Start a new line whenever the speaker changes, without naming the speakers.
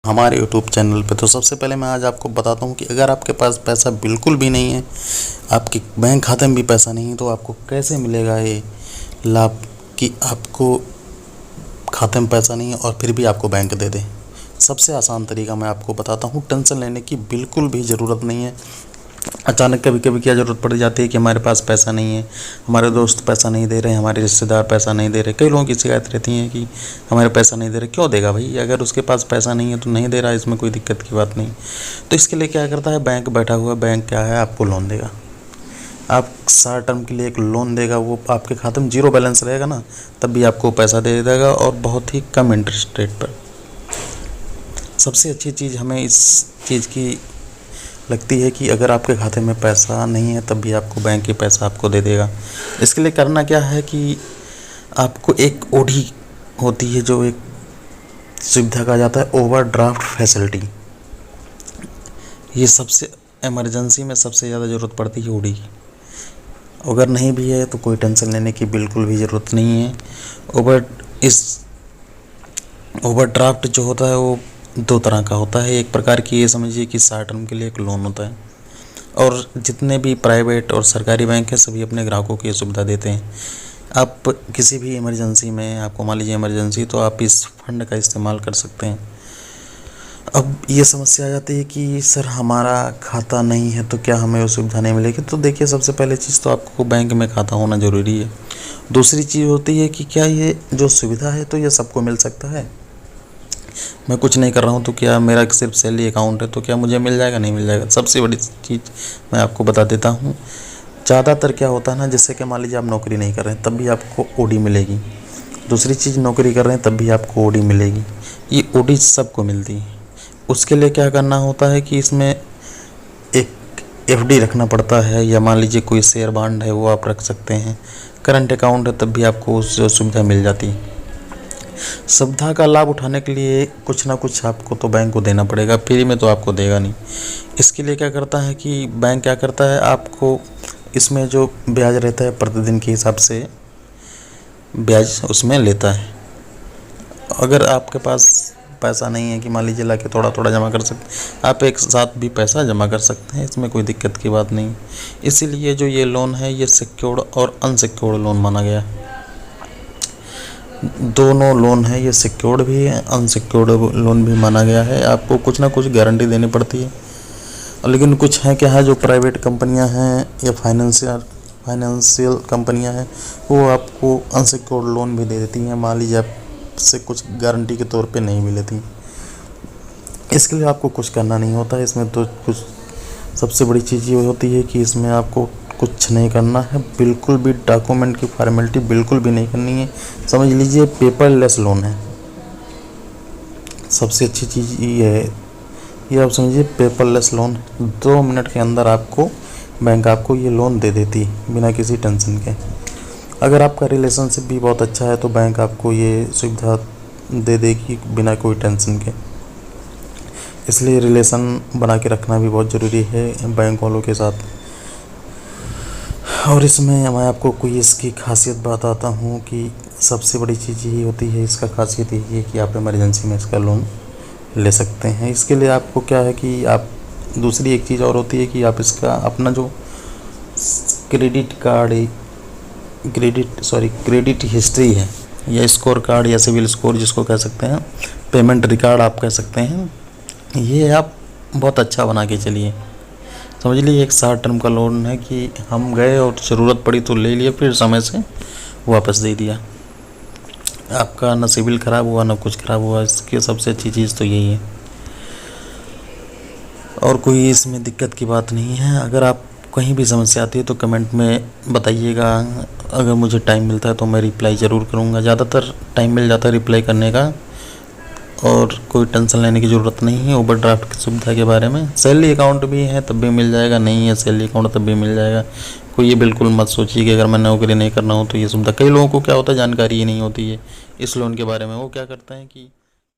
हमारे YouTube channel पे। तो सबसे पहले मैं आज आपको बताता हूँ कि अगर आपके पास पैसा बिल्कुल भी नहीं है, आपके बैंक खाते में भी पैसा नहीं है, तो आपको कैसे मिलेगा ये लाभ कि आपको खाते में पैसा नहीं है और फिर भी आपको बैंक दे दे। सबसे आसान तरीका मैं आपको बताता हूँ। टेंशन लेने की बिल्कुल भी ज़रूरत नहीं है। अचानक कभी कभी क्या ज़रूरत पड़ जाती है कि हमारे पास पैसा नहीं है, हमारे दोस्त पैसा नहीं दे रहे, हमारे रिश्तेदार पैसा नहीं दे रहे। कई लोगों की शिकायत रहती है कि हमारे पैसा नहीं दे रहे। क्यों देगा भाई? अगर उसके पास पैसा नहीं है तो नहीं दे रहा, इसमें कोई दिक्कत की बात नहीं। तो इसके लिए क्या करता है, बैंक बैठा हुआ। बैंक क्या है, आपको लोन देगा। आप शॉर्ट टर्म के लिए एक लोन देगा, वो आपके खाते में जीरो बैलेंस रहेगा ना, तब भी आपको पैसा दे देगा और बहुत ही कम इंटरेस्ट रेट पर। सबसे अच्छी चीज़ हमें इस चीज़ की लगती है कि अगर आपके खाते में पैसा नहीं है तब भी आपको बैंक ही पैसा आपको दे देगा। इसके लिए करना क्या है कि आपको एक ओडी होती है, जो एक सुविधा कहा जाता है ओवरड्राफ्ट फैसिलिटी। ये सबसे इमरजेंसी में सबसे ज़्यादा ज़रूरत पड़ती है ओडी की। अगर नहीं भी है तो कोई टेंशन लेने की बिल्कुल भी ज़रूरत नहीं है। ओवरड्राफ्ट जो होता है वो दो तरह का होता है। एक प्रकार की ये समझिए कि शॉर्ट टर्म के लिए एक लोन होता है, और जितने भी प्राइवेट और सरकारी बैंक हैं सभी अपने ग्राहकों की ये सुविधा देते हैं। आप किसी भी इमरजेंसी में, आपको मान लीजिए इमरजेंसी, तो आप इस फंड का इस्तेमाल कर सकते हैं। अब ये समस्या आ जाती है कि सर हमारा खाता नहीं है तो क्या हमें वो सुविधा नहीं मिलेगी? तो देखिए, सबसे पहले चीज़ तो आपको बैंक में खाता होना ज़रूरी है। दूसरी चीज़ होती है कि क्या ये जो सुविधा है तो ये सबको मिल सकता है? मैं कुछ नहीं कर रहा हूँ तो क्या मेरा सिर्फ सैलरी अकाउंट है तो क्या मुझे मिल जाएगा? नहीं मिल जाएगा। सबसे बड़ी चीज़ मैं आपको बता देता हूँ। ज़्यादातर क्या होता है ना, जैसे कि मान लीजिए आप नौकरी नहीं कर रहे हैं तब भी आपको ओडी मिलेगी। दूसरी चीज़, नौकरी कर रहे हैं तब भी आपको ओडी मिलेगी। ये ओडी सबको मिलती है। उसके लिए क्या करना होता है कि इसमें एक एफडी रखना पड़ता है, या मान लीजिए कोई शेयर बॉन्ड है वो आप रख सकते हैं। करंट अकाउंट है तब भी आपको उस सुविधा मिल जाती है। सुविधा का लाभ उठाने के लिए कुछ ना कुछ आपको तो बैंक को देना पड़ेगा, फ्री में तो आपको देगा नहीं। इसके लिए क्या करता है कि बैंक क्या करता है, आपको इसमें जो ब्याज रहता है प्रतिदिन के हिसाब से ब्याज उसमें लेता है। अगर आपके पास पैसा नहीं है कि मान लीजिए ला के थोड़ा थोड़ा जमा कर सकते, आप एक साथ भी पैसा जमा कर सकते हैं, इसमें कोई दिक्कत की बात नहीं। इसीलिए जो ये लोन है ये सिक्योर्ड और अनसिक्योर्ड लोन माना गया। दोनों लोन है, ये सिक्योर्ड भी है, अनसिक्योर्ड लोन भी माना गया है। आपको कुछ ना कुछ गारंटी देनी पड़ती है, लेकिन कुछ है क्या है, जो प्राइवेट कंपनियां हैं या फाइनेंशियल कंपनियां हैं वो आपको अनसिक्योर्ड लोन भी दे देती हैं। मान लीजिए आपसे कुछ गारंटी के तौर पे नहीं भी लेती। इसके लिए आपको कुछ करना नहीं होता है। इसमें तो कुछ सबसे बड़ी चीज़ ये होती है कि इसमें आपको कुछ नहीं करना है, बिल्कुल भी डॉक्यूमेंट की फॉर्मेलिटी बिल्कुल भी नहीं करनी है। समझ लीजिए पेपरलेस लोन है। सबसे अच्छी चीज़ ये है, ये आप समझिए पेपरलेस लोन। 2 मिनट के अंदर आपको बैंक आपको ये लोन दे देती है बिना किसी टेंशन के। अगर आपका रिलेशनशिप भी बहुत अच्छा है तो बैंक आपको ये सुविधा दे देगी बिना कोई टेंशन के। इसलिए रिलेशन बना के रखना भी बहुत ज़रूरी है बैंक वालों के साथ। और इसमें मैं आपको कोई इसकी खासियत बताता हूँ कि सबसे बड़ी चीज़ यही होती है, इसका खासियत यही है कि आप इमरजेंसी में इसका लोन ले सकते हैं। इसके लिए आपको क्या है कि आप, दूसरी एक चीज़ और होती है कि आप इसका अपना जो क्रेडिट हिस्ट्री है, या स्कोर कार्ड या सिविल स्कोर जिसको कह सकते हैं, पेमेंट रिकॉर्ड आप कह सकते हैं, ये आप बहुत अच्छा बना के चलिए। समझ लीजिए एक शॉर्ट टर्म का लोन है कि हम गए और ज़रूरत पड़ी तो ले लिया, फिर समय से वापस दे दिया। आपका ना सिविल ख़राब हुआ ना कुछ ख़राब हुआ। इसकी सबसे अच्छी चीज़ तो यही है, और कोई इसमें दिक्कत की बात नहीं है। अगर आप कहीं भी समस्या आती है तो कमेंट में बताइएगा। अगर मुझे टाइम मिलता है तो मैं रिप्लाई ज़रूर करूँगा। ज़्यादातर टाइम मिल जाता है रिप्लाई करने का, और कोई टेंशन लेने की ज़रूरत नहीं है ओवरड्राफ्ट की सुविधा के बारे में। सैलरी अकाउंट भी है तब भी मिल जाएगा, नहीं है सैलरी अकाउंट तब भी मिल जाएगा। कोई ये बिल्कुल मत सोचिए कि अगर मैं नौकरी नहीं करना हूँ तो ये सुविधा। कई लोगों को क्या होता है, जानकारी ही नहीं होती है इस लोन के बारे में। वो क्या करते हैं कि